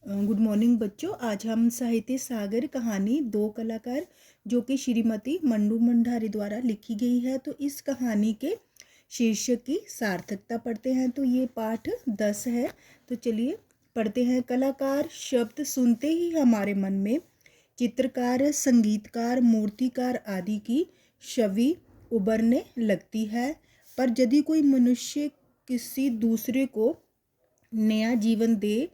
Good morning बच्चों। आज हम साहित्य सागर कहानी दो कलाकार जो कि श्रीमती मंडू मंडारी द्वारा लिखी गई है, तो इस कहानी के शीर्षक की सार्थकता पढ़ते हैं। तो ये पाठ 10 है। तो चलिए पढ़ते हैं। कलाकार शब्द सुनते ही हमारे मन में चित्रकार, संगीतकार, मूर्तिकार आदि की छवि उभरने लगती है। पर यदि कोई मनुष्य किसी दूसरे को नया जीवन दे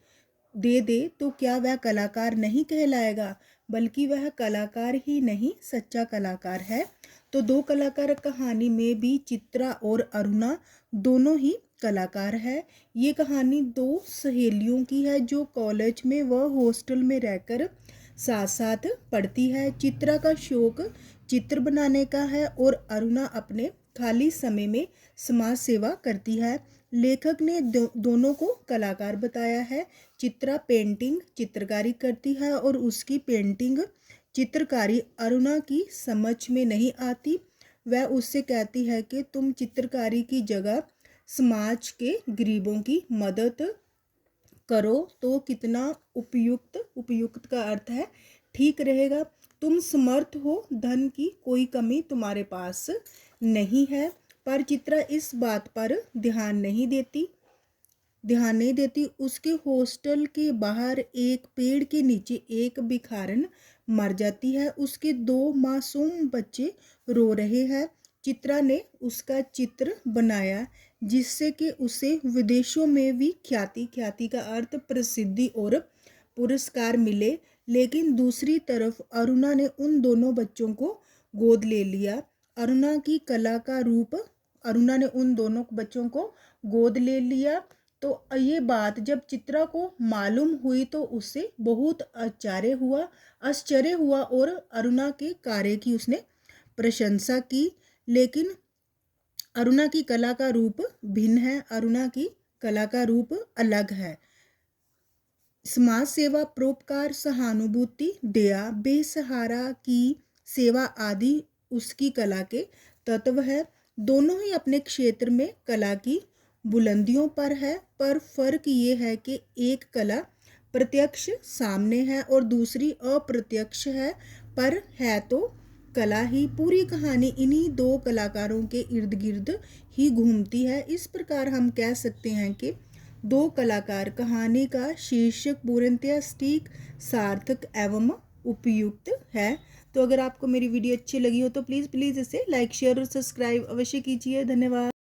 तो क्या वह कलाकार नहीं कहलाएगा, बल्कि वह कलाकार ही नहीं सच्चा कलाकार है। तो दो कलाकार कहानी में भी चित्रा और अरुणा दोनों ही कलाकार है। ये कहानी दो सहेलियों की है जो कॉलेज में व हॉस्टल में रहकर साथ साथ पढ़ती है। चित्रा का शौक चित्र बनाने का है और अरुणा अपने खाली समय में समाज सेवा करती है। लेखक ने दोनों को कलाकार बताया है। चित्रा पेंटिंग चित्रकारी करती है और उसकी पेंटिंग चित्रकारी अरुणा की समझ में नहीं आती। वह उससे कहती है कि तुम चित्रकारी की जगह समाज के गरीबों की मदद करो तो कितना उपयुक्त का अर्थ है ठीक रहेगा। तुम समर्थ हो, धन की कोई कमी तुम्हारे पास नहीं है। पर चित्रा इस बात पर ध्यान नहीं देती। उसके हॉस्टल के बाहर एक पेड़ के नीचे एक भिखारन मर जाती है। उसके दो मासूम बच्चे रो रहे हैं। चित्रा ने उसका चित्र बनाया जिससे कि उसे विदेशों में भी ख्याति का अर्थ प्रसिद्धि और पुरस्कार मिले। लेकिन दूसरी तरफ अरुणा ने उन दोनों बच्चों को गोद ले लिया। अरुणा ने उन दोनों बच्चों को गोद ले लिया। तो ये बात जब चित्रा को मालूम हुई तो उसे बहुत आश्चर्य हुआ और अरुणा के कार्य की उसने प्रशंसा की। लेकिन अरुणा की कला का रूप भिन्न है, अरुणा की कला का रूप अलग है। समाज सेवा, परोपकार, सहानुभूति, दया, बेसहारा की सेवा आदि उसकी कला के तत्व है। दोनों ही अपने क्षेत्र में कला की बुलंदियों पर है, पर फर्क ये है कि एक कला प्रत्यक्ष सामने है और दूसरी अप्रत्यक्ष है, पर है तो कला ही। पूरी कहानी इन्हीं दो कलाकारों के इर्द गिर्द ही घूमती है। इस प्रकार हम कह सकते हैं कि दो कलाकार कहानी का शीर्षक पूर्णतः सटीक, सार्थक एवं उपयुक्त है। तो अगर आपको मेरी वीडियो अच्छी लगी हो तो प्लीज़ इसे लाइक, शेयर और सब्सक्राइब अवश्य कीजिए। धन्यवाद।